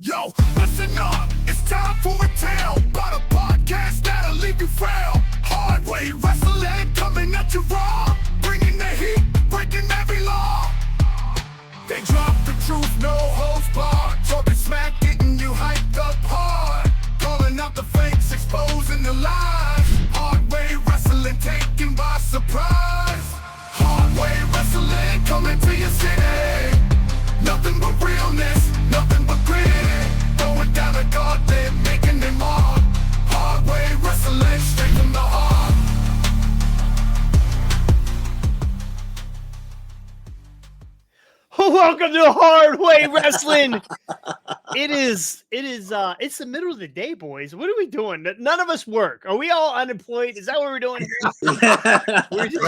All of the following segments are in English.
Yo, listen up, it's time for a tale about a podcast that'll leave you frail. Hard way wrestling coming at you raw, bringing the heat, breaking every law. They drop the truth, no holds barred, talking smack, getting you hyped up hard, calling out the fakes, exposing the lies. Hard way wrestling taken by surprise. Hard way wrestling coming to your city. Nothing but realness, nothing but grit. Going down a gauntlet, making them mark. Hard way wrestling straight from the heart. Welcome to Hard Way Wrestling. It's the middle of the day, boys. What are we doing? None of us work. Are we all unemployed? Is that what we're doing here? We're just,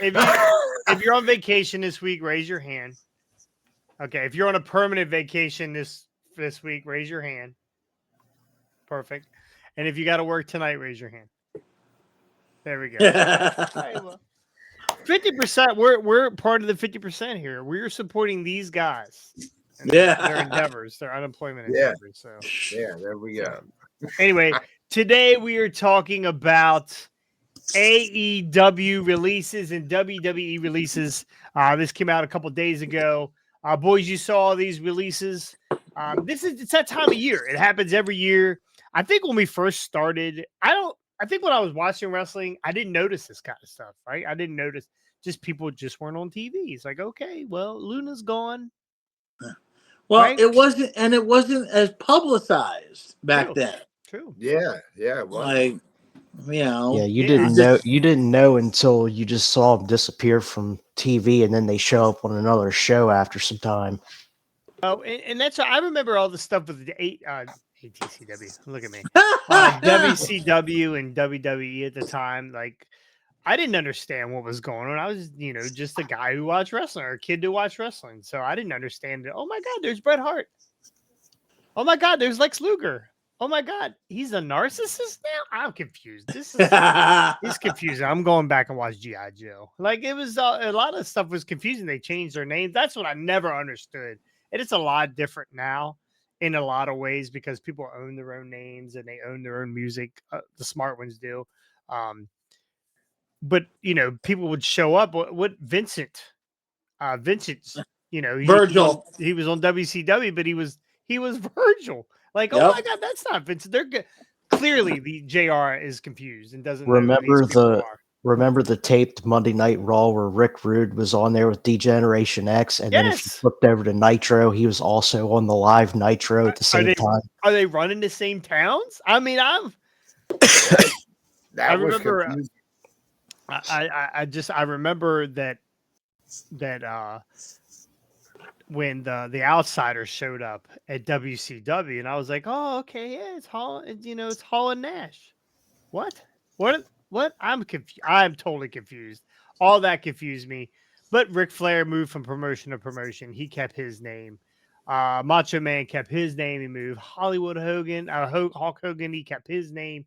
if you're on vacation this week, raise your hand. Okay, if you're on a permanent vacation this week, raise your hand. Perfect. And if you got to work tonight, raise your hand. There we go. All right, well. 50%. We're part of the 50% here. We're supporting these guys. And their endeavors, their unemployment endeavors. So there we go. Anyway, today we are talking about AEW releases and WWE releases. This came out a couple days ago. Boys, you saw these releases. It's that time of year. It happens every year. I think when we first started, I think when I was watching wrestling, I didn't notice this kind of stuff, right? I didn't notice people just weren't on TV. It's like, okay, well, Luna's gone. Well, right? it wasn't as publicized back then. True. Yeah, it was. Like, you didn't know until you just saw them disappear from TV, and then they show up on another show after some time. Oh, and that's I remember all the stuff with the ATCW. Look at me, WCW and WWE at the time. Like, I didn't understand what was going on. I was, just a guy who watched wrestling or a kid who watched wrestling, so I didn't understand it. Oh my God, there's Bret Hart. Oh my God, there's Lex Luger. Oh my God, he's a narcissist now? I'm confused. It's confusing. I'm going back and watch G.I. Joe. Like, it was a lot of stuff was confusing. They changed their names. That's what I never understood. And it's a lot different now in a lot of ways because people own their own names and they own their own music. The smart ones do. But, people would show up. What Vincent's, Virgil. He was on WCW, but he was Virgil. Like, oh my God, that's not Vincent. They're good. Clearly, the JR is confused and doesn't remember the taped Monday Night Raw where Rick Rude was on there with D-Generation X, and then if you flipped over to Nitro, he was also on the live Nitro at the same time. Are they running the same towns? I mean, I remember. I remember that when the Outsiders showed up at WCW, and I was like, oh, okay, yeah, it's Hall, it's Hall and Nash. What? I'm confused. I'm totally confused. All that confused me. But Ric Flair moved from promotion to promotion. He kept his name. Macho Man kept his name. He moved. Hollywood Hogan, Hulk Hogan, he kept his name.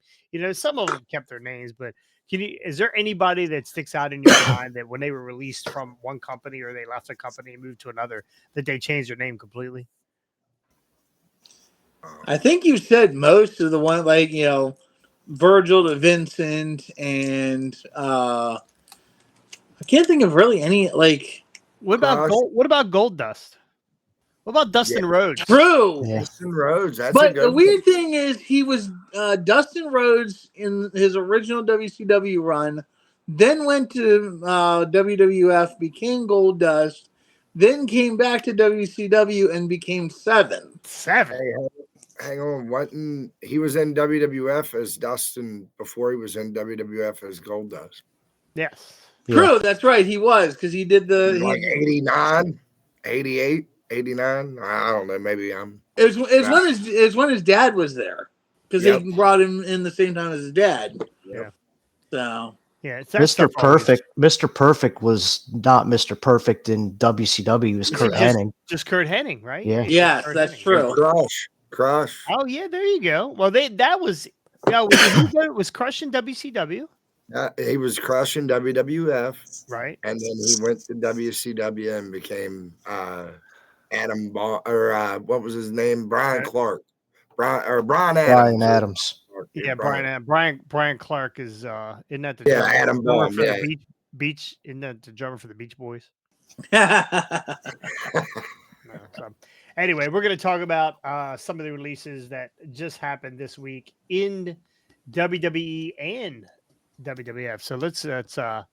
Some of them kept their names, but is there anybody that sticks out in your mind that when they were released from one company or they left a company and moved to another, that they changed their name completely? I think you said most of the one, like, Virgil to Vincent, and I can't think of really any, like. What about Goldust? What about Dustin Rhodes? True. Yeah. Dustin Rhodes. But the weird thing is he was Dustin Rhodes in his original WCW run, then went to WWF, became Goldust, then came back to WCW and became Seven. Hang on. He was in WWF as Dustin before he was in WWF as Goldust. Yes. True. That's right. He was, because he did the... 89, 88. 89. I don't know. Maybe I'm. It was when his dad was there, because he brought him in the same time as his dad. Yep. So Mr. Perfect. Mr. Perfect was not Mr. Perfect in WCW. He was Kurt Hennig. Just Kurt Hennig, right? Yeah. Yes, that's true. Crush. Oh yeah, there you go. Well, was Crush in WCW. He was crushing WWF, right? And then he went to WCW and became Adam what was his name? Brian Clark. Brian Brian Adams. Adams. Yeah, Brian Clark is isn't that the Adam drummer Baum, for the Beach? Isn't that the drummer for the Beach Boys? No, so anyway, we're going to talk about some of the releases that just happened this week in WWE and WWF. So let's AEW.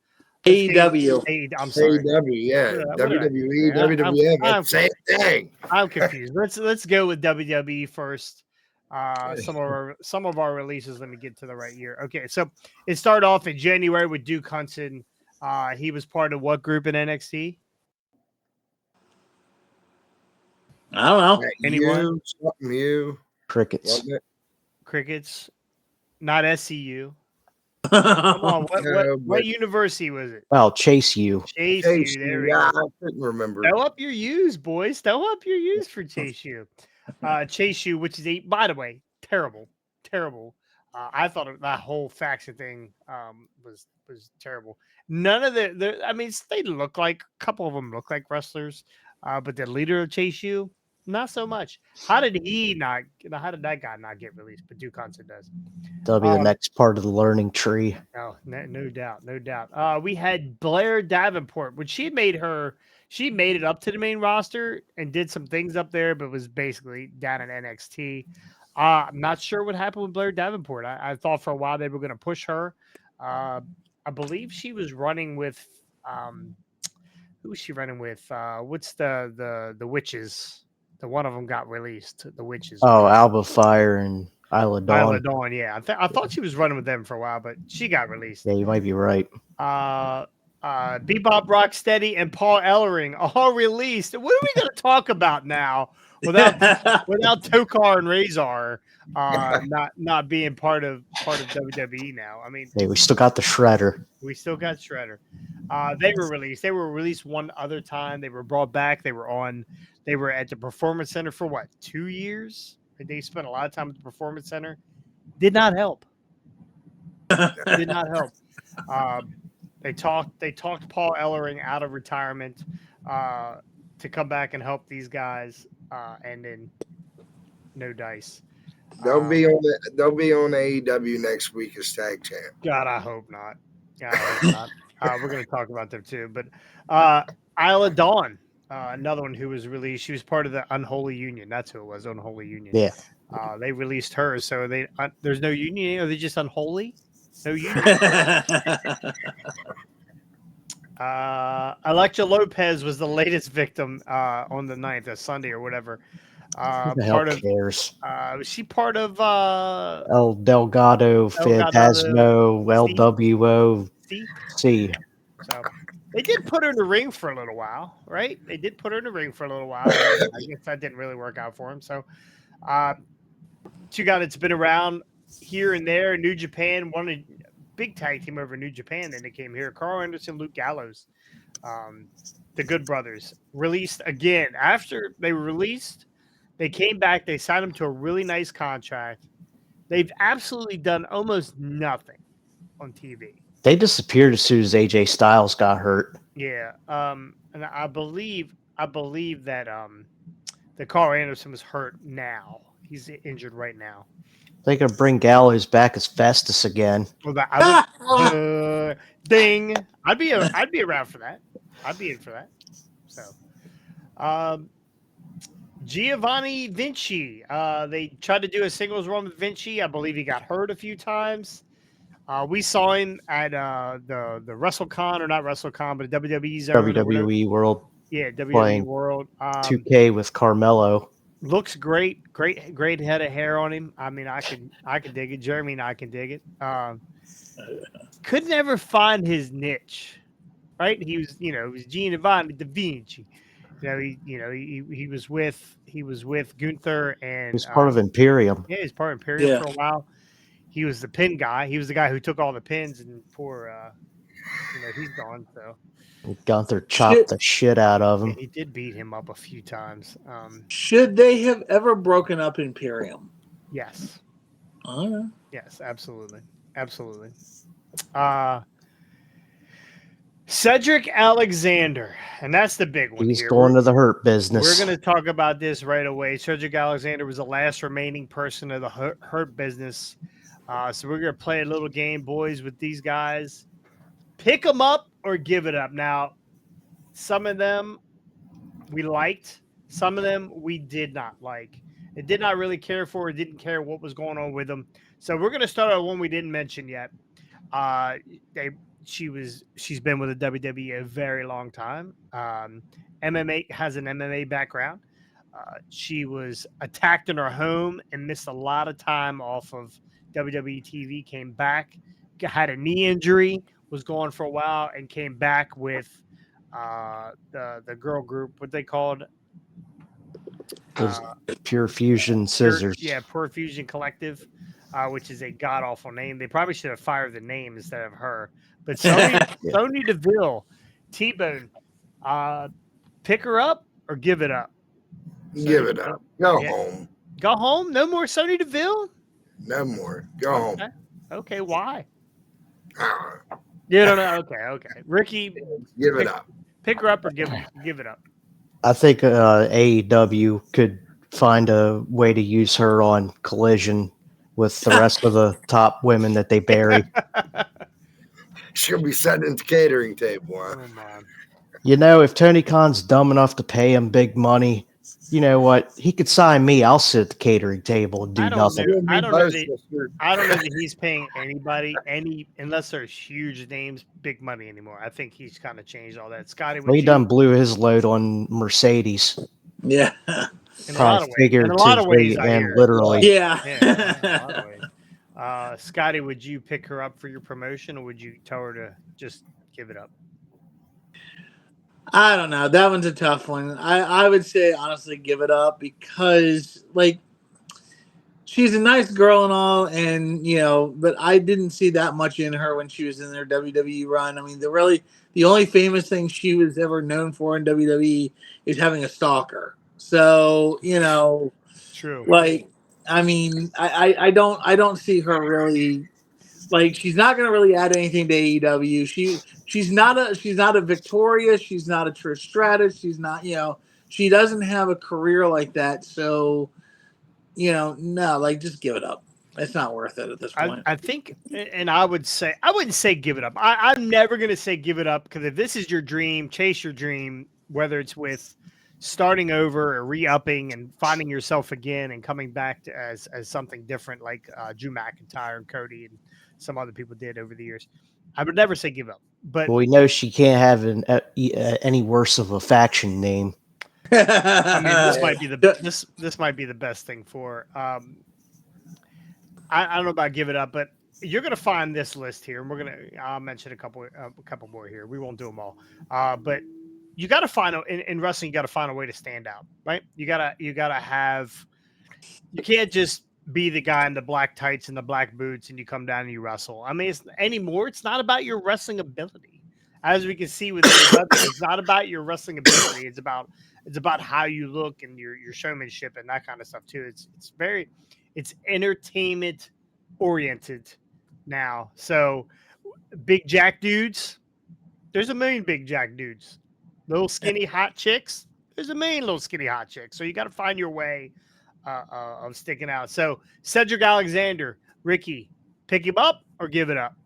I'm sorry. AEW, yeah. What did I do WWE, there? WWF, it's the same thing. I'm confused. Let's go with WWE first. Some of our releases. Let me get to the right year. Okay, so it started off in January with Duke Hudson. He was part of what group in NXT? I don't know. Anyone? You. Crickets. Crickets. Not SCU. Come on, what university was it? Well, Chase U. Chase U. There we go. I couldn't remember. Throw up your U's, boys. Throw up your U's for Chase U. Chase U, which is by the way, terrible. I thought that whole faction thing was terrible. None of I mean, they look like a couple of them look like wrestlers, but the leader of Chase U, not so much. How did that guy not get released? But Duke Hudson does. That'll be the next part of the learning tree. Oh, no doubt. We had Blair Davenport, which she made it up to the main roster and did some things up there, but was basically down in NXT. I'm not sure what happened with Blair Davenport. I thought for a while they were going to push her. I believe she was running with who was she running with? What's the witches? The one of them got released. The witches. Oh, Alba Fire and Isla Dawn. Isla Dawn, yeah. I thought she was running with them for a while, but she got released. Yeah, you might be right. Bebop Rocksteady and Paul Ellering all released. What are we going to talk about now without Tokar and Razor not being part of WWE now? I mean, hey, we still got the Shredder. We still got Shredder. They were released. They were released one other time. They were brought back. They were at the Performance Center for what, 2 years? They spent a lot of time at the Performance Center. Did not help. Did not help. They talked Paul Ellering out of retirement to come back and help these guys, and then no dice. They'll be on AEW next week as tag champ. God, I hope not. We're going to talk about them too. But Isla Dawn, another one who was released. She was part of the Unholy Union. That's who it was, Unholy Union. Yeah. They released her, so there's no union. Are they just unholy? No union. Electra Lopez was the latest victim on the 9th, a Sunday or whatever. Who the hell cares? Was she part of El Delgado, Phantasmo, LWO, C? So they did put her in the ring for a little while, right? They did put her in the ring for a little while. I guess that didn't really work out for him. So it's been around here and there. New Japan won a big tag team over New Japan. Then they came here. Carl Anderson, Luke Gallows, the Good Brothers, released again. After they were released, they came back. They signed them to a really nice contract. They've absolutely done almost nothing on TV. They disappeared as soon as AJ Styles got hurt. Yeah. And I believe that that Carl Anderson was hurt now. He's injured right now. They could bring Gallows back as Festus again. Well, ding! I'd be around for that. I'd be in for that. So, Giovanni Vinci. They tried to do a singles run with Vinci. I believe he got hurt a few times. We saw him at the WrestleCon, or not WrestleCon, but WWE Zone. WWE World. Yeah, WWE World. 2K with Carmelo. Looks great. Great head of hair on him. I mean, I can dig it. Jeremy and I can dig it. Could never find his niche. Right? He was Giovanni Da Vinci. He was with Gunther, and he was part of Imperium. Yeah, he's part of Imperium for a while. He was the pin guy. He was the guy who took all the pins, and he's gone. So Gunther chopped the shit out of him. Yeah, he did beat him up a few times. Should they have ever broken up Imperium? Yes. Yes, absolutely. Cedric Alexander, and that's the big one. He's here. going to the Hurt Business. We're going to talk about this right away. Cedric Alexander was the last remaining person of the Hurt Business. So we're going to play a little game, boys, with these guys. Pick them up or give it up. Now, some of them we liked. Some of them we did not like. It did not really care for. It didn't care what was going on with them. So we're going to start on one we didn't mention yet. She's been with the WWE a very long time. MMA has an MMA background. She was attacked in her home and missed a lot of time off of WWE TV. Came back, had a knee injury, was gone for a while, and came back with the girl group. What they called? Pure Fusion Scissors. Pure Fusion Collective, which is a god awful name. They probably should have fired the name instead of her. But Sonya Deville, T-Bone, pick her up or give it up? Give it up. Go home. Go home? No more Sonya Deville? No more. Go home. Okay, why? You don't know. Okay. Ricky, give it up. Pick her up or give it up? I think AEW could find a way to use her on Collision with the rest of the top women that they buried. She'll be sitting at the catering table. Huh? Oh, man. You know, if Tony Khan's dumb enough to pay him big money, you know what? He could sign me. I'll sit at the catering table and do nothing. I don't know that he's paying anybody unless they're huge names, big money anymore. I think he's kind of changed all that. Scotty, he done blew his load on Mercedes. Yeah. In a lot of ways, and literally. Yeah. In a lot of ways. Scotty, would you pick her up for your promotion, or would you tell her to just give it up? I don't know. That one's a tough one. I would say, honestly, give it up because, like, she's a nice girl and all, and, you know, but I didn't see that much in her when she was in their WWE run. I mean, the only famous thing she was ever known for in WWE is having a stalker. So, you know, true. Like, I mean, I don't see her really, like, she's not going to really add anything to AEW. She's not a Victoria. She's not a Trish Stratus. She's not, you know, she doesn't have a career like that. So, you know, no, like, just give it up. It's not worth it at this point. I think, and I wouldn't say give it up. I'm never going to say give it up, because if this is your dream, chase your dream, whether it's with starting over or re-upping and finding yourself again and coming back to as something different, like Drew McIntyre and Cody and some other people did over the years. I would never say give up. But we know she can't have any worse of a faction name. I mean, this might be the best thing for. I don't know about give it up, but you're going to find this list here, and I'll mention a couple more here. We won't do them all, but you got to find in wrestling. You got to find a way to stand out, right? You gotta have. You can't just be the guy in the black tights and the black boots and you come down and you wrestle. I mean, it's not about your wrestling ability. As we can see with AEW, it's not about your wrestling ability. It's about how you look and your showmanship and that kind of stuff too. It's entertainment oriented now. So big jack dudes, there's a million big jack dudes. Little skinny hot chicks, there's a million little skinny hot chicks. So you got to find your way of sticking out. So Cedric Alexander, Ricky, pick him up or give it up?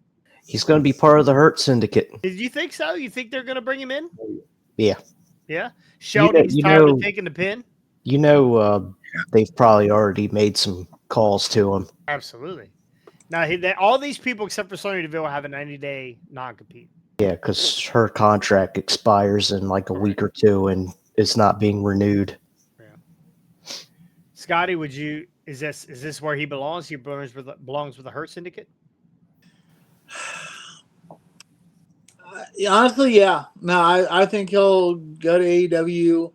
He's going to be part of the Hurt Syndicate. Did you think so? You think they're going to bring him in? Yeah. Yeah. Sheldon's tired of taking the pin. You know, they've probably already made some calls to him. Absolutely. Now, all these people except for Sonya Deville have a 90-day non-compete. Yeah, because her contract expires in like a week or two, and it's not being renewed. Yeah. Scotty, is this where he belongs? He belongs with the Hurt Syndicate? Honestly, yeah. No, I think he'll go to AEW,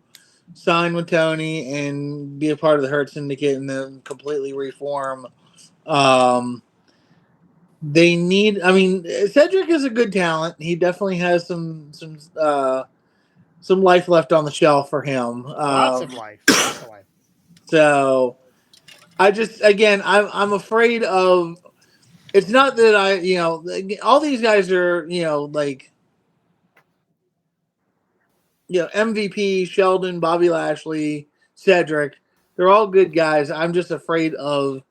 sign with Tony, and be a part of the Hurt Syndicate, and then completely reform. They need. I mean, Cedric is a good talent. He definitely has some life left on the shelf for him. Lots of life. So, I'm afraid of. It's not that all these guys are, like, MVP, Sheldon, Bobby Lashley, Cedric. They're all good guys. I'm just afraid of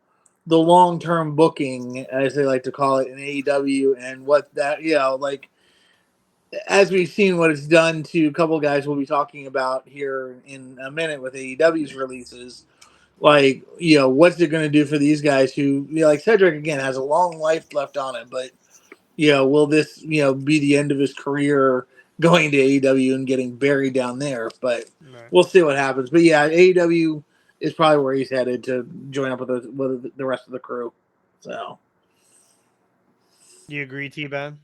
the long-term booking, as they like to call it in AEW, and what that, like, as we've seen what it's done to a couple of guys we'll be talking about here in a minute with AEW's releases. Like, what's it going to do for these guys who, like Cedric, again, has a long life left on it, but, will this, be the end of his career going to AEW and getting buried down there? But we'll see what happens. But yeah, AEW is probably where he's headed to join up with the rest of the crew. So, you agree, T-Bone?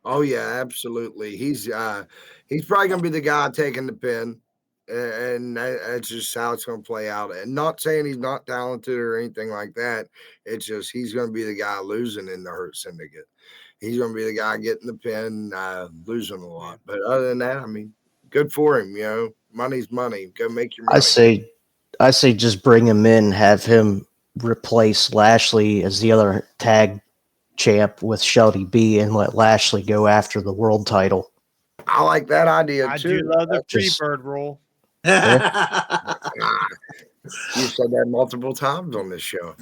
Oh yeah, absolutely. He's probably gonna be the guy taking the pin, and that's just how it's gonna play out. And not saying he's not talented or anything like that. It's just he's gonna be the guy losing in the Hurt Syndicate. He's gonna be the guy getting the pin, losing a lot. But other than that, I mean, good for him. Money's money. Go make your money. I say just bring him in, have him replace Lashley as the other tag champ with Shelby B, and let Lashley go after the world title. I like that idea I too. do love the Freebird rule. Yeah. You said that multiple times on this show.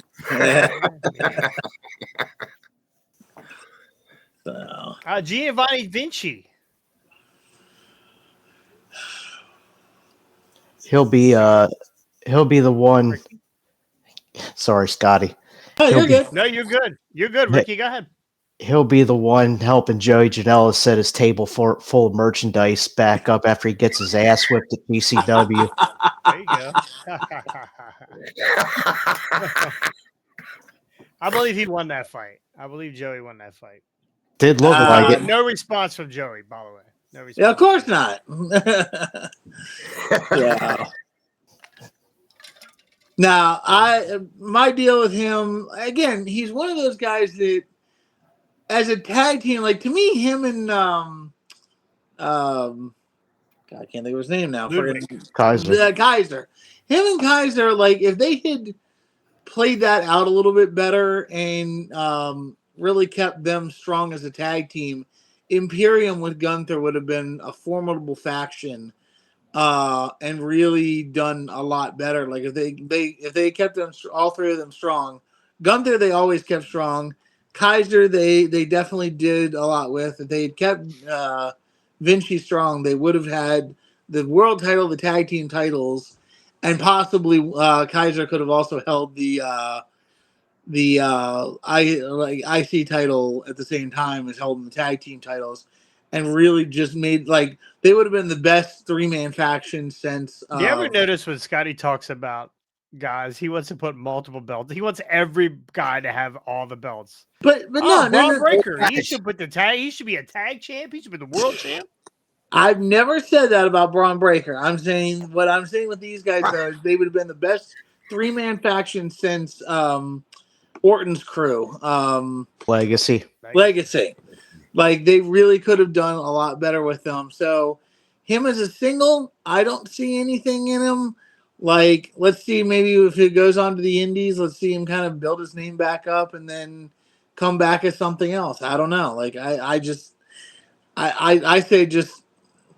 Giovanni Vinci. He'll be the one. Sorry, Scotty. Oh, you're good. No, you're good. You're good, Ricky. Go ahead. He'll be the one helping Joey Janela set his table full of merchandise back up after he gets his ass whipped at BCW. There you go. I believe he won that fight. I believe Joey won that fight. Did look like it. No response from Joey, by the way. No response. Yeah, of course not. Yeah. Now, my deal with him, again, he's one of those guys that, as a tag team, like, to me, him and God, I can't think of his name now. Kaiser. Him and Kaiser, like, if they had played that out a little bit better and really kept them strong as a tag team, Imperium with Gunther would have been a formidable faction. And really done a lot better. Like if they kept them, all three of them, strong. Gunther they always kept strong. Kaiser they definitely did a lot with. If they had kept Vinci strong, they would have had the world title, the tag team titles, and possibly Kaiser could have also held the IC title at the same time as holding the tag team titles. And really just made, like, they would have been the best three-man faction since. Do you ever notice when Scotty talks about guys, he wants to put multiple belts. He wants every guy to have all the belts. But no, Braun Breaker. He should put he should be a tag champ. He should be the world champ. I've never said that about Braun Breaker. I'm saying what I'm saying with these guys is they would have been the best three-man faction since Orton's crew. Legacy. Like, they really could have done a lot better with them. So, him as a single, I don't see anything in him. Like, let's see, maybe if it goes on to the Indies, let's see him kind of build his name back up and then come back as something else. I don't know. Like, I say just,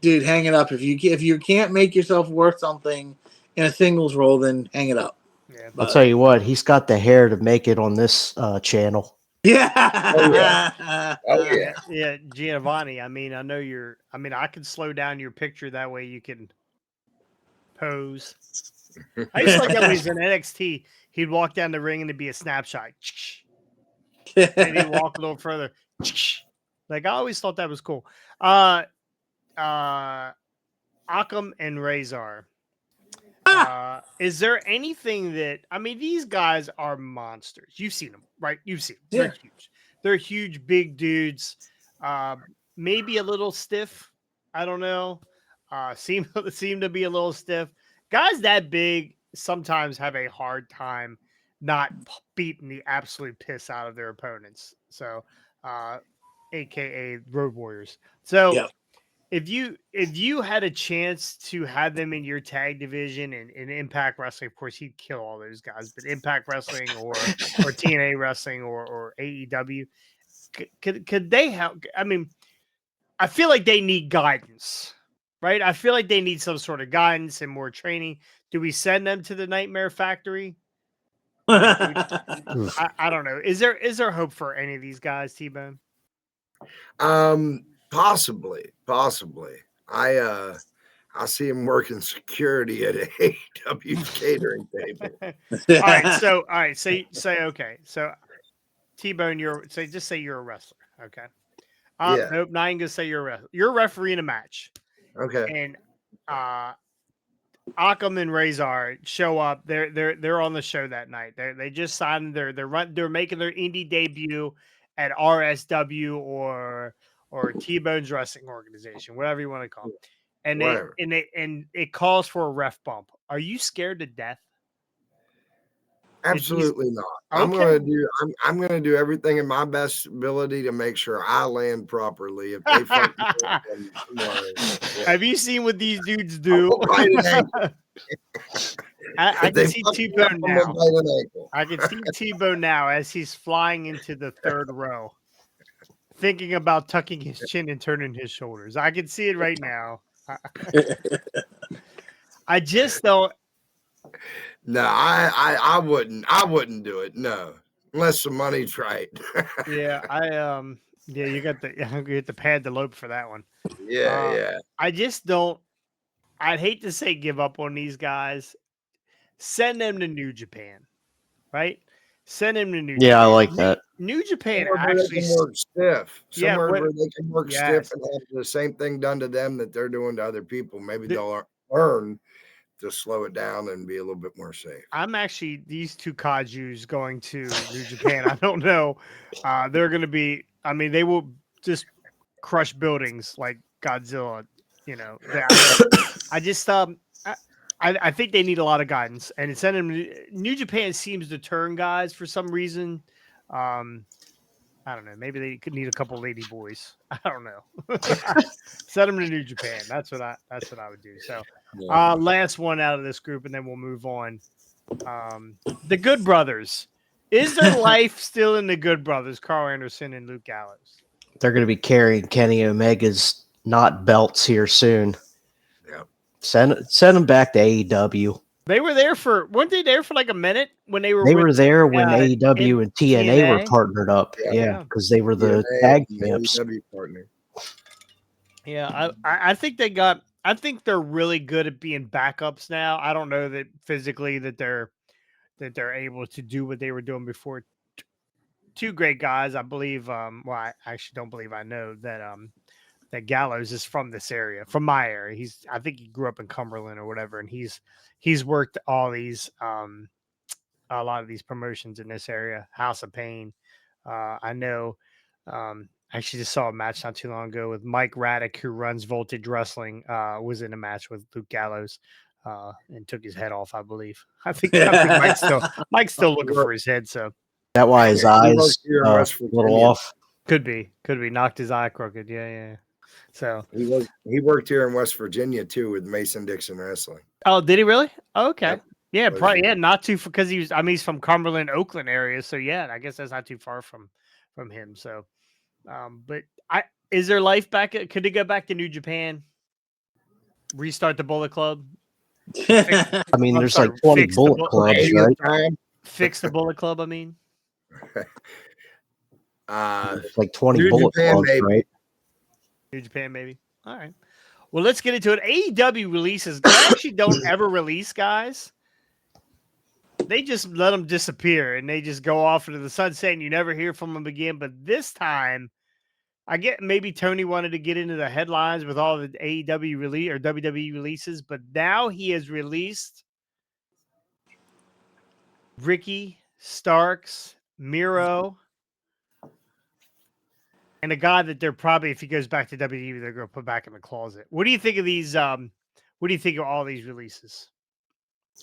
dude, hang it up. If you can't make yourself worth something in a singles role, then hang it up. Yeah, I'll tell you what, he's got the hair to make it on this channel. Yeah. Yeah, Giovanni. I mean, I can slow down your picture that way you can pose. I used to like that when he's in NXT. He'd walk down the ring and it'd be a snapshot. And he'd walk a little further. Like, I always thought that was cool. Akam and Razor. Is there anything that, I mean, these guys are monsters. You've seen them, right? You've seen them. They're huge. They're huge, big dudes. Maybe a little stiff. I don't know. Seem to be a little stiff. Guys that big sometimes have a hard time not beating the absolute piss out of their opponents. So, AKA Road Warriors. So, if you had a chance to have them in your tag division and in Impact Wrestling, of course, he'd kill all those guys. But Impact Wrestling or TNA Wrestling or AEW, could they help? I mean, I feel like they need guidance. right? I feel like they need some sort of guidance and more training. Do we send them to the Nightmare Factory? I don't know. Is there hope for any of these guys, T-Bone? Possibly. I see him working security at AEW's catering table. All right. Say okay. So T-Bone, just say you're a wrestler. Okay. Yeah. Nope, not even gonna say you're a wrestler. You're a referee in a match. Okay. And Akam and Razor show up. They're on the show that night. They just signed they're making their indie debut at RSW or T-Bone's wrestling organization, whatever you want to call it. And it calls for a ref bump. Are you scared to death? Absolutely not. Okay. I'm gonna do everything in my best ability to make sure I land properly. If they fuck me up, Have you seen what these dudes do? I can see T-Bone now. I can see T-Bone now as he's flying into the third row, thinking about tucking his chin and turning his shoulders. I can see it right now. I just don't. No, I wouldn't do it. No, unless the money's right. Yeah, you got to pad the lope for that one. Yeah. I just don't. I'd hate to say give up on these guys. Send them to New Japan, right? Send them to New Japan. Yeah, I like that. New Japan Somewhere actually they can work stiff. Somewhere where they can work stiff and have the same thing done to them that they're doing to other people. Maybe they'll learn to slow it down and be a little bit more safe. I'm actually these two kajus going to New Japan. I don't know. They're going to be. I mean, they will just crush buildings like Godzilla. You know. I just I think they need a lot of guidance, and New Japan seems to turn guys for some reason. I don't know. Maybe they could need a couple lady boys. I don't know. Send them to New Japan. That's what I would do. So, last one out of this group, and then we'll move on. The Good Brothers. Is there life still in the Good Brothers? Carl Anderson and Luke Gallows. They're going to be carrying Kenny Omega's not belts here soon. Yep. Send them back to AEW. They were there weren't they there for like a minute when they were? They were there when AEW and TNA were partnered up. Yeah, because they were the tag champs. Partner. Yeah, I think they got. I think they're really good at being backups now. I don't know that physically that they're able to do what they were doing before. Two great guys, I believe. Well, I actually don't believe I know that. That Gallows is from this area, from my area. I think he grew up in Cumberland or whatever, and he's worked all these a lot of these promotions in this area. House of Pain. I know. I actually just saw a match not too long ago with Mike Raddick, who runs Voltage Wrestling. Was in a match with Luke Gallows and took his head off, I believe. I think Mike's still looking for his head. So that why his eyes a little off. Could be knocked his eye crooked. Yeah. So he worked here in West Virginia too with Mason Dixon Wrestling. Oh, did he really? Oh, okay. Yep. Yeah, probably. Yeah, not too because he's from Cumberland, Oakland area. So yeah, I guess that's not too far from him. So, but is there life back? Could they go back to New Japan? Restart the Bullet Club? I mean, there's like 20 Bullet Clubs, right? Fix the Bullet Club. I mean, it's like 20 Bullet Clubs, right? New Japan, maybe. All right. Well, let's get into it. AEW releases. They actually don't ever release guys. They just let them disappear, and they just go off into the sunset, and you never hear from them again. But this time, I get maybe Tony wanted to get into the headlines with all the AEW release or WWE releases, but now he has released Ricky Starks, Miro, and a guy that they're probably, if he goes back to WWE, they're going to put back in the closet. What do you think of these? What do you think of all these releases?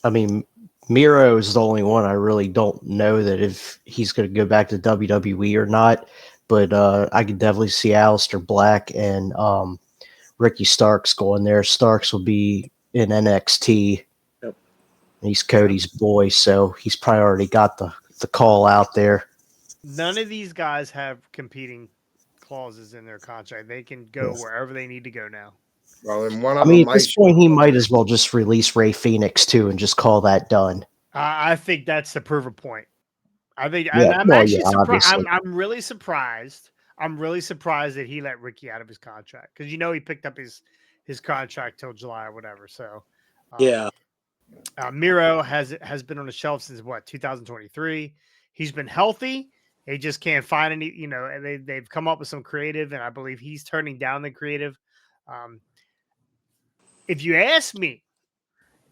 I mean, Miro is the only one I really don't know that if he's going to go back to WWE or not. But I could definitely see Aleister Black and Ricky Starks going there. Starks will be in NXT. Yep. He's Cody's boy, so he's probably already got the call out there. None of these guys have competing clauses in their contract. They can go wherever they need to go now. Well, and one I of mean, them at this might. point, he might as well just release Ray Phoenix too and just call that done. I think that's the proof of point. I think, Yeah, and I'm well, actually yeah, surprised. obviously. I'm really surprised. I'm really surprised that he let Ricky out of his contract because he picked up his contract till July or whatever. So, Yeah. Miro has been on the shelf since what 2023. He's been healthy. They just can't find any. And they've come up with some creative, and I believe he's turning down the creative. If you ask me,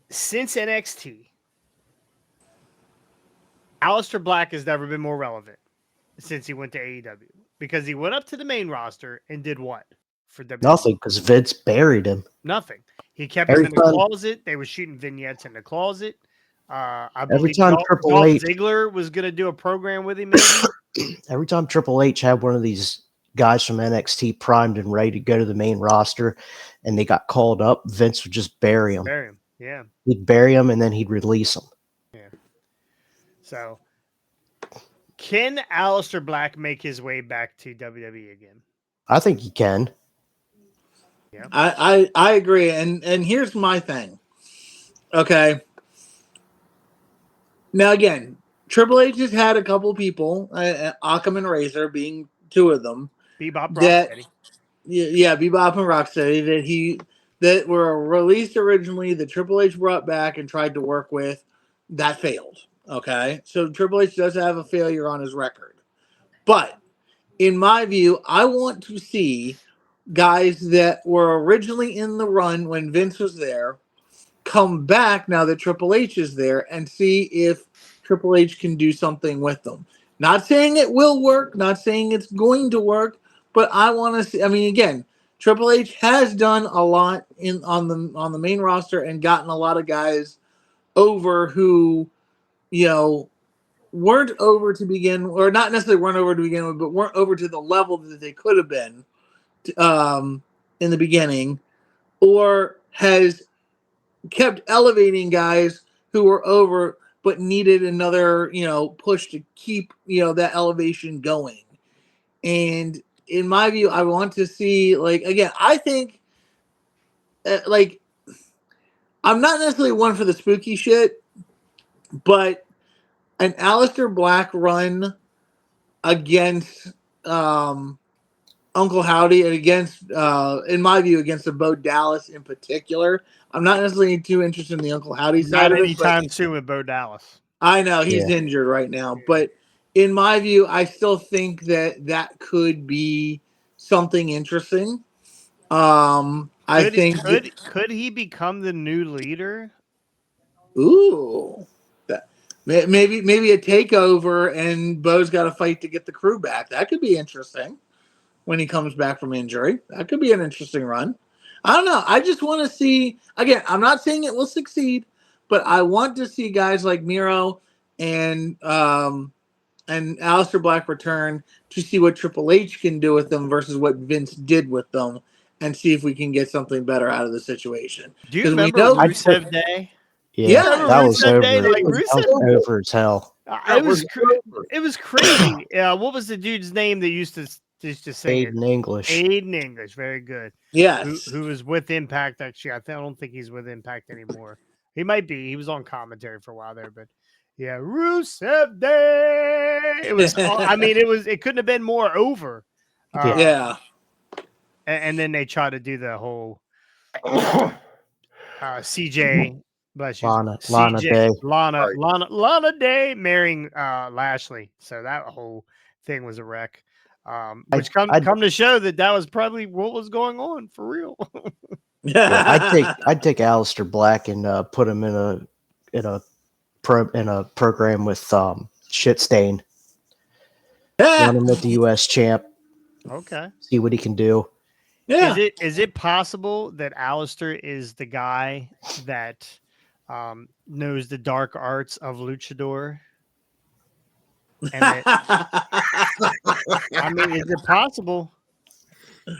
since NXT, Aleister Black has never been more relevant since he went to AEW because he went up to the main roster and did what for WWE? Nothing, because Vince buried him. Nothing. He kept Every him in the time- closet. They were shooting vignettes in the closet. I Every believe time Dolph Triple H, Ziggler was going to do a program with him. Maybe every time Triple H had one of these guys from NXT primed and ready to go to the main roster, and they got called up, Vince would just bury him. bury him. Yeah, He'd bury him, and then he'd release him. yeah. So, can Aleister Black make his way back to WWE again? I think he can. Yeah, I agree. And here's my thing. Okay. Now again, Triple H has had a couple people, Occam and Razor being two of them, Bebop that Rocksteady. yeah, Bebop and Rocksteady that were released originally that Triple H brought back and tried to work with, that failed. Okay, so Triple H does have a failure on his record, but in my view, I want to see guys that were originally in the run when Vince was there come back now that Triple H is there and see if Triple H can do something with them. Not saying it will work, not saying it's going to work, but I want to see. I mean, again, Triple H has done a lot on the main roster and gotten a lot of guys over who, weren't over to begin, or not necessarily weren't over to begin with, but weren't over to the level that they could have been in the beginning, or has kept elevating guys who were over but needed another, push to keep, that elevation going. And in my view, I want to see, like, again, I think, like, I'm not necessarily one for the spooky shit, but an Aleister Black run against Uncle Howdy and against, in my view, against the Bo Dallas in particular. I'm not necessarily too interested in the Uncle Howdy side Not of it. anytime soon with Bo Dallas. I know he's Yeah. injured right now, but in my view, I still think that could be something interesting. I think, Could he become the new leader? ooh, that maybe a takeover, and Bo's got to fight to get the crew back. That could be interesting when he comes back from injury. That could be an interesting run. I don't know. I just want to see. Again, I'm not saying it will succeed, but I want to see guys like Miro and Aleister Black return to see what Triple H can do with them versus what Vince did with them, and see if we can get something better out of the situation. Do you 'Cause we remember know- Rusev Day? Yeah, Yeah, that was Rusev over. Day, like, That was Rusev- over as hell. It was it was crazy. What was the dude's name that used to sing it? Aiden English. Aiden English, very good. Yes. Who was with Impact actually? I don't think he's with Impact anymore. He might be. He was on commentary for a while there, but yeah, Rusev Day. It was. I mean, it couldn't have been more over. Yeah. And then they tried to do the whole CJ. Bless you, Lana CJ, Day. Right. Lana Day marrying Lashley. So that whole thing was a wreck. Which come to show that was probably what was going on for real. Yeah, I'd take Aleister Black and put him in a program with Shitstain. Run him with the U.S. champ. Okay. See what he can do. Yeah. Is it possible that Alistair is the guy that knows the dark arts of luchador? And that, I mean, is it possible?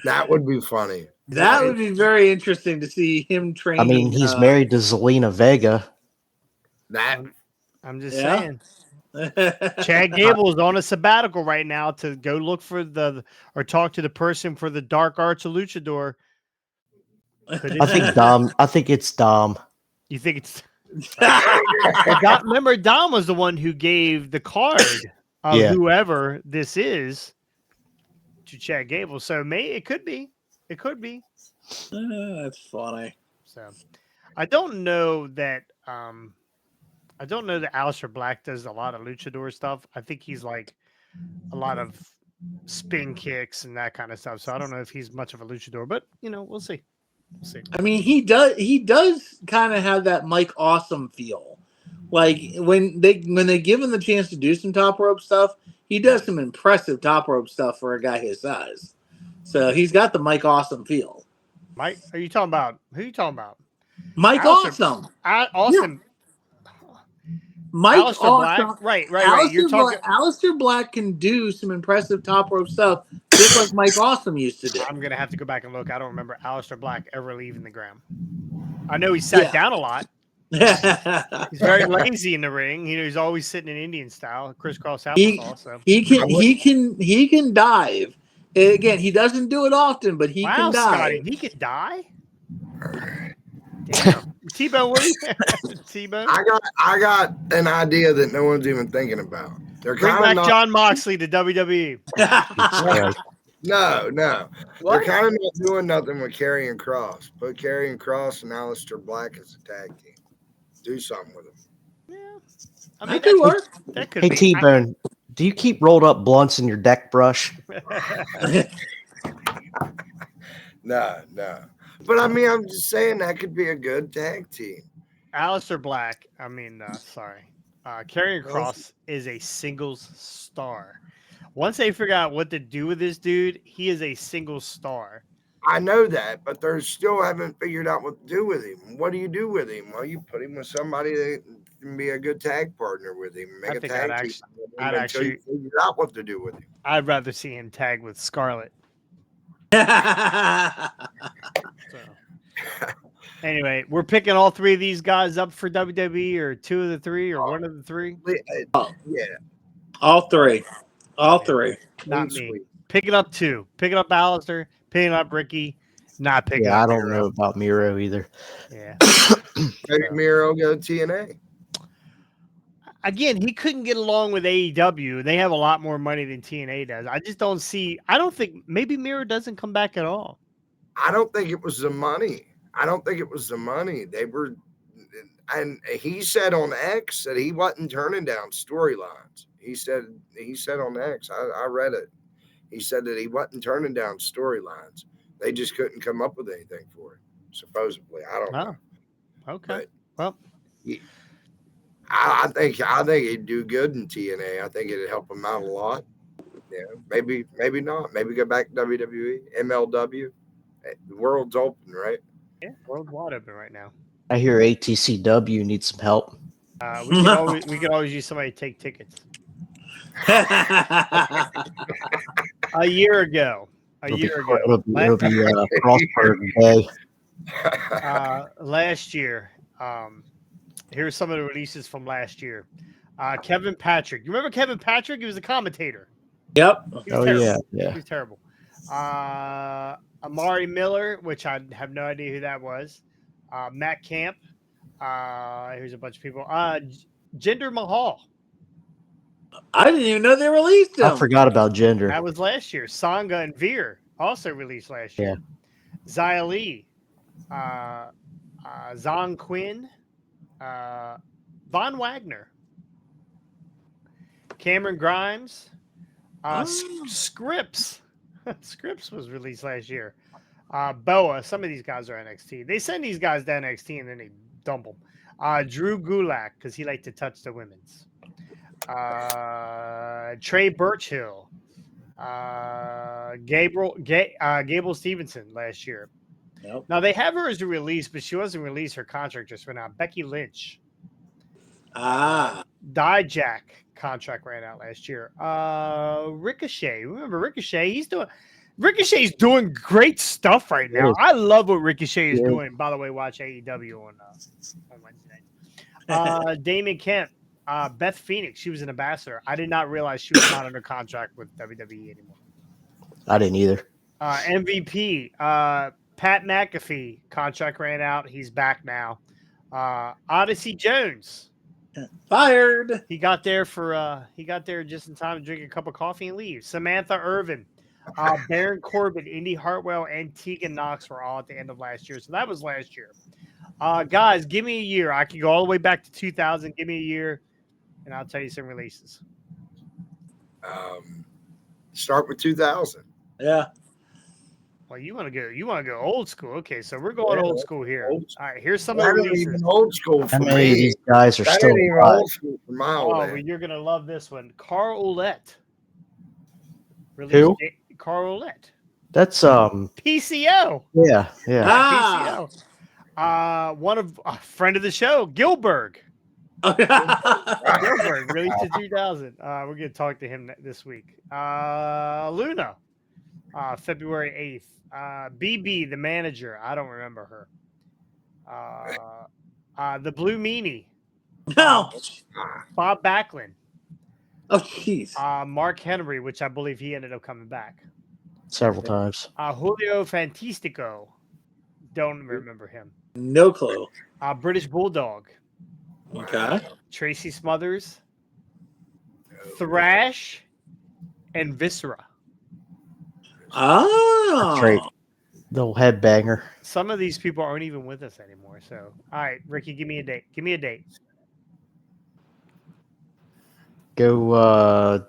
That would be funny. That would be very interesting to see him train. I mean, he's married to Zelina Vega. That I'm just Yeah. saying. Chad Gable is on a sabbatical right now to go look for or talk to the person for the dark arts of luchador. Could it I be? think Dom. I think it's Dom. You think it's? Well, remember, Dom was the one who gave the card of Yeah. whoever this is to Chad Gable. So it could be. It could be. That's funny. So I don't know that. I don't know that Aleister Black does a lot of luchador stuff. I think he's like a lot of spin kicks and that kind of stuff. So I don't know if he's much of a luchador, but we'll see. We'll see. I mean, he does kind of have that Mike Awesome feel. Like when they give him the chance to do some top rope stuff, he does some impressive top rope stuff for a guy his size. So he's got the Mike Awesome feel. Mike, are you talking about? Who are you talking about? Mike Awesome. Awesome. Mike Aleister Awesome. Black. Right. You're talking. Aleister Black can do some impressive top rope stuff, just like Mike Awesome used to do. I'm gonna have to go back and look. I don't remember Aleister Black ever leaving the ground. I know he sat down a lot. He's very lazy in the ring. He's always sitting in Indian style, crisscross applesauce. So he can dive. Again, he doesn't do it often, but he can dive. Scotty, he could die. Damn. T-Bone, what are you? T-Bone? I got an idea that no one's even thinking about. They're Bring kind back of John Moxley to WWE. No. What? They're kind of not doing nothing with Karrion Kross. Put Karrion Kross and Aleister Black as a tag team. Do something with them. Yeah. I mean, that could work. That could Hey, be. T-Bone, do you keep rolled up blunts in your deck brush? No. But I mean, I'm just saying that could be a good tag team. Aleister Black. Karrion Kross is a singles star. Once they figure out what to do with this dude, he is a single star. I know that, but they still haven't figured out what to do with him. What do you do with him? Well, you put him with somebody that can be a good tag partner with him. Make a tag team. I'd until you figure out what to do with him. I'd rather see him tag with Scarlett. So. Anyway, we're picking all three of these guys up for WWE, or two of the three, or one of the three. Yeah, all three. Not me. Picking up two. Picking up Aleister. Picking up Ricky. Not picking up. I don't know about Miro either. Yeah. Maybe Miro go TNA. Again, he couldn't get along with AEW. They have a lot more money than TNA does. I just don't see. I don't think maybe Miro doesn't come back at all. I don't think it was the money. They were, and he said on X that he wasn't turning down storylines. He said on X, I read it. He said that he wasn't turning down storylines. They just couldn't come up with anything for him, supposedly. I don't know. Okay. But I think he'd do good in TNA. I think it'd help him out a lot. Yeah, maybe not. Maybe go back to WWE, MLW. The world's open, right? Yeah, world's wide open right now. I hear ATCW needs some help. We could always use somebody to take tickets. A year ago. It'll be Frostburg Day. Last year. Here's some of the releases from last year. Kevin Patrick. You remember Kevin Patrick? He was a commentator. Yep. Yeah. He was terrible. Amari Miller, which I have no idea who that was. Matt Camp. Here's a bunch of people. Jinder Mahal. I didn't even know they released him. I forgot about Jinder. That was last year. Sangha and Veer also released last year. Xia Li. Zong Quinn. Von Wagner. Cameron Grimes. Scripps. Scripps was released last year. Boa. Some of these guys are NXT. They send these guys to NXT and then they dump them. Drew Gulak, because he liked to touch the women's. Trey Birchhill. Gable Stevenson last year. Nope. Now they have her as a release, but she wasn't released. Her contract just ran out. Becky Lynch. Dijak contract ran out last year. Ricochet. Remember Ricochet? Ricochet's doing great stuff right now. I love what Ricochet is doing. By the way, watch AEW on Wednesday night. Damon Kemp. Beth Phoenix. She was an ambassador. I did not realize she was not under contract with WWE anymore. I didn't either. MVP. Pat McAfee contract ran out. He's back now. Odyssey Jones. Fired. He got there just in time to drink a cup of coffee and leave. Samantha Irvin, Baron Corbin, Indy Hartwell, and Tegan Knox were all at the end of last year. So that was last year. Guys, give me a year. I can go all the way back to 2000. Give me a year, and I'll tell you some releases. Start with 2000. Yeah. Well, you want to go old school. Okay, so we're going old school here. Old All right, here's some of That the ain't releases. even old school for How many of me. these guys are That still ain't even alive? old school for my old Oh, man. well, you're gonna love this one. Carl Ouellette. Who? Carl Ouellette. That's PCO. yeah. Ah. PCO. One of a friend of the show, Gilbert. Gilbert released in 2000. We're gonna talk to him this week. Luna, February 8th. BB, the manager. I don't remember her. The Blue Meanie. No. Bob Backlund. Oh, jeez. Mark Henry, which I believe he ended up coming back. Several times. Julio Fantastico. Don't remember him. No clue. British Bulldog. Okay. Tracy Smothers. Thrash. And Viscera. Oh. Great. Little headbanger. Some of these people aren't even with us anymore. So, all right, Ricky, give me a date. Give me a date. Go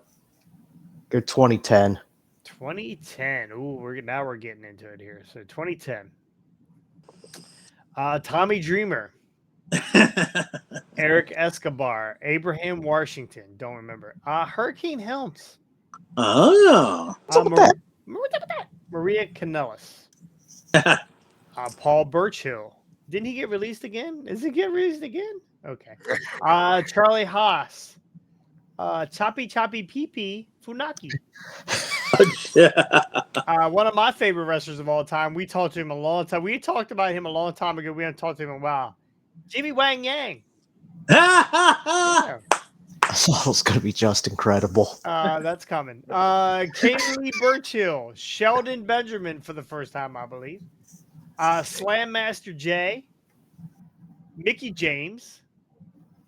2010. 2010. Ooh, we're getting into it here. So 2010. Tommy Dreamer, Eric Escobar, Abraham Washington. Don't remember. Hurricane Helms. Oh. What's up with that? Maria Kanellis. Paul Burchill. Didn't he get released again? Is he get released again? Okay. Charlie Haas. Choppy Pee Pee Funaki. One of my favorite wrestlers of all time. We talked to him a long time. We talked about him a long time ago. We haven't talked to him in a while. Jimmy Wang Yang. Yeah. I thought it was going to be just incredible. That's coming. Kaylee Burchill. Sheldon Benjamin for the first time, I believe. Slam Master J. Mickey James.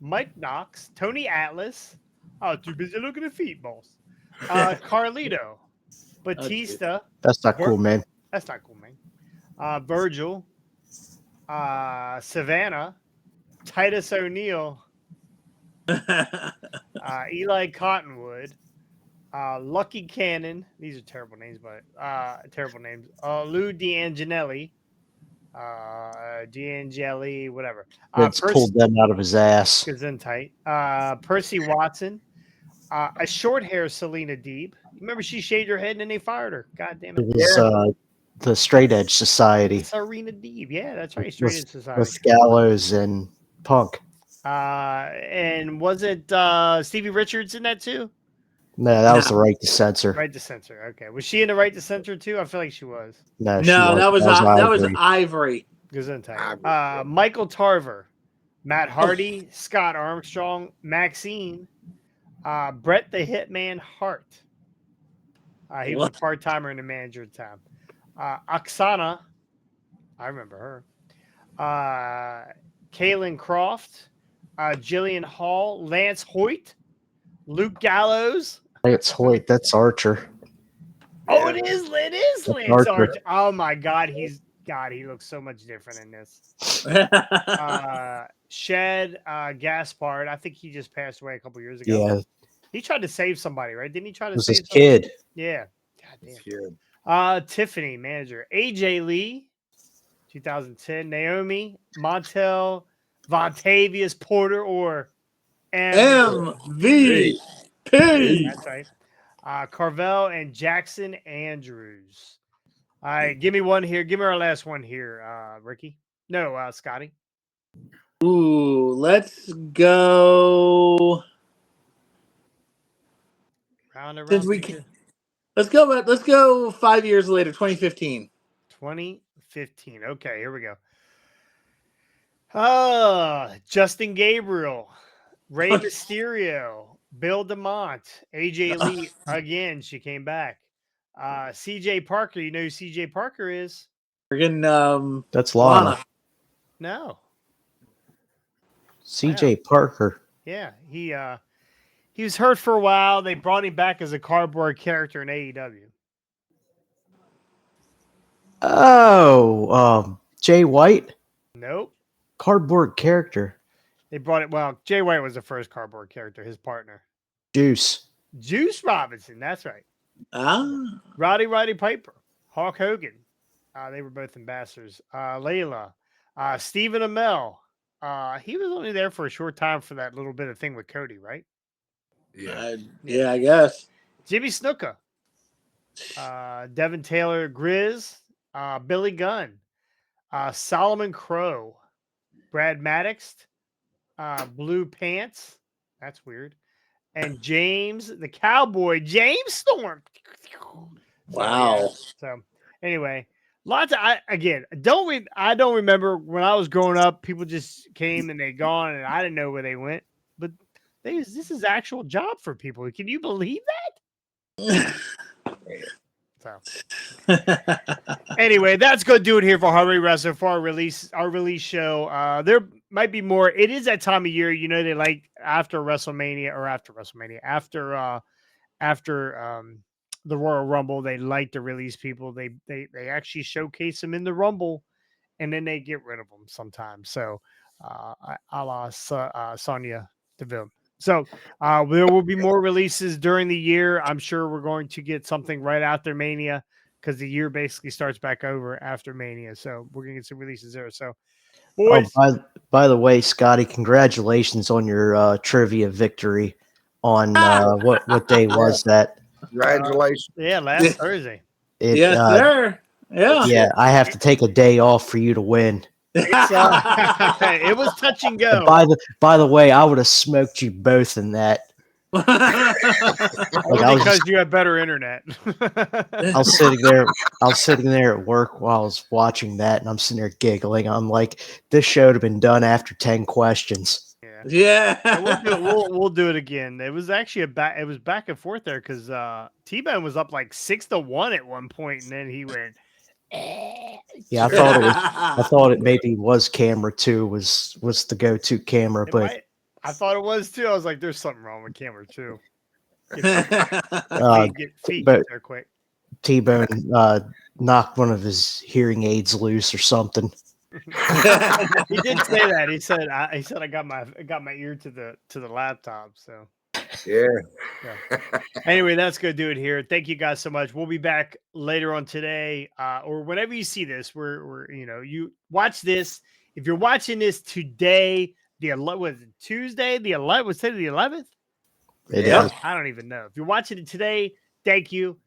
Mike Knox. Tony Atlas. Oh, too busy looking at feet, boss. Carlito. Batista. That's not cool, man. That's not cool, man. Virgil. Savannah. Titus O'Neil. Eli Cottonwood. Lucky Cannon. These are terrible names, but terrible names. Lou D'Angelelli. D'Angeli, whatever. Vince pulled them out of his ass. Gesundheit. Percy Watson. A short hair Selena Deeb. Remember she shaved her head and then they fired her. God damn it. It was the Straight Edge Society. Serena Deeb. Yeah, that's right. Straight Edge Society. With Gallows and Punk. And was it Stevie Richards in that too? No, that was the Right to Censor. Right to Censor. Okay. Was she in the Right to Censor too? I feel like she was. No, that was Ivory. Gesundheit. Michael Tarver. Matt Hardy. Scott Armstrong. Maxine. Brett the Hitman Hart. He was a part-timer and a manager at the time. Oksana. I remember her. Kaylin Croft. Jillian Hall. Lance Hoyt. Luke Gallows. Lance Hoyt. That's Archer. Oh, it is Lance Archer. Oh, my God. He looks so much different in this. Shed Gaspard. I think he just passed away a couple years ago. Yeah. He tried to save somebody, right? Didn't he try to It was save his kid. Yeah. God damn. Tiffany, manager. AJ Lee, 2010. Naomi, Montel, Vontavious Porter, or MVP. That's right. Carvel and Jackson Andrews. All right, give me one here. Give me our last one here, Ricky. No, Scotty. Ooh, let's go. Let's go 5 years later, 2015. 2015. Okay, here we go. Justin Gabriel, Rey Mysterio, Bill DeMont, AJ Lee. Again, she came back. CJ Parker. You know who CJ Parker is? Friggin' That's Lana. No. CJ Parker. Yeah, he was hurt for a while. They brought him back as a cardboard character in AEW. Oh, Jay White, Nope. cardboard character. They brought it. Well, Jay White was the first cardboard character. His partner, Juice. Juice Robinson. That's right. Ah. Roddy Piper, Hulk Hogan. They were both ambassadors. Layla, Stephen Amell. He was only there for a short time for that little bit of thing with Cody, right? Yeah. Yeah, I guess. Jimmy Snuka, Devin Taylor, Grizz, Billy Gunn, Solomon Crow, Brad Maddox, Blue Pants. That's weird. And James, the Cowboy, James Storm. Wow. So anyway, lots of I don't remember when I was growing up. People just came and they gone, and I didn't know where they went. But this is actual job for people. Can you believe that? So anyway, that's going to do it here for Harvey Wrestling for our release show. There might be more. It is that time of year, they like after the Royal Rumble, they like to release people. They actually showcase them in the Rumble, and then they get rid of them sometimes. So, a la Sonya Deville. So there will be more releases during the year. I'm sure we're going to get something right after Mania because the year basically starts back over after Mania. So we're going to get some releases there. So, boys. Oh, by the way, Scotty, congratulations on your trivia victory on what day was that? Congratulations. Yeah, last Thursday. Yes, sir. Yeah. Yeah, I have to take a day off for you to win. It was touch and go. And by the way, I would have smoked you both in that. Because you have better internet. I was sitting there at work while I was watching that, and I'm sitting there giggling. I'm like, this should have been done after 10 questions. Yeah. We'll do it again. It was actually it was back and forth there because T-Bone was up like 6-1 at one point, and then he went. Yeah, I thought it maybe was camera 2 was the go-to camera, but I thought it was too. I was like, "There's something wrong with camera 2." Get feet there quick. T-Bone knocked one of his hearing aids loose or something. He did say that. He said I got my ear to the laptop. So Yeah. Anyway, that's gonna do it here. Thank you guys so much. We'll be back later on today, or whenever you see this. We're you watch this. If you're watching this today, was it Tuesday? The 11th? Was today the 11th? Yeah. I don't even know. If you're watching it today, thank you.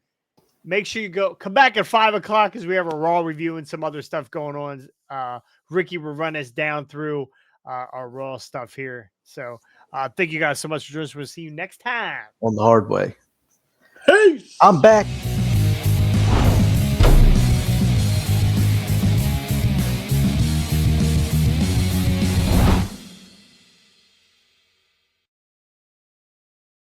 Make sure you come back at 5:00 because we have a Raw review and some other stuff going on. Ricky will run us down through our Raw stuff here. So thank you guys so much for joining us. We'll see you next time On the hard way. Peace. I'm back.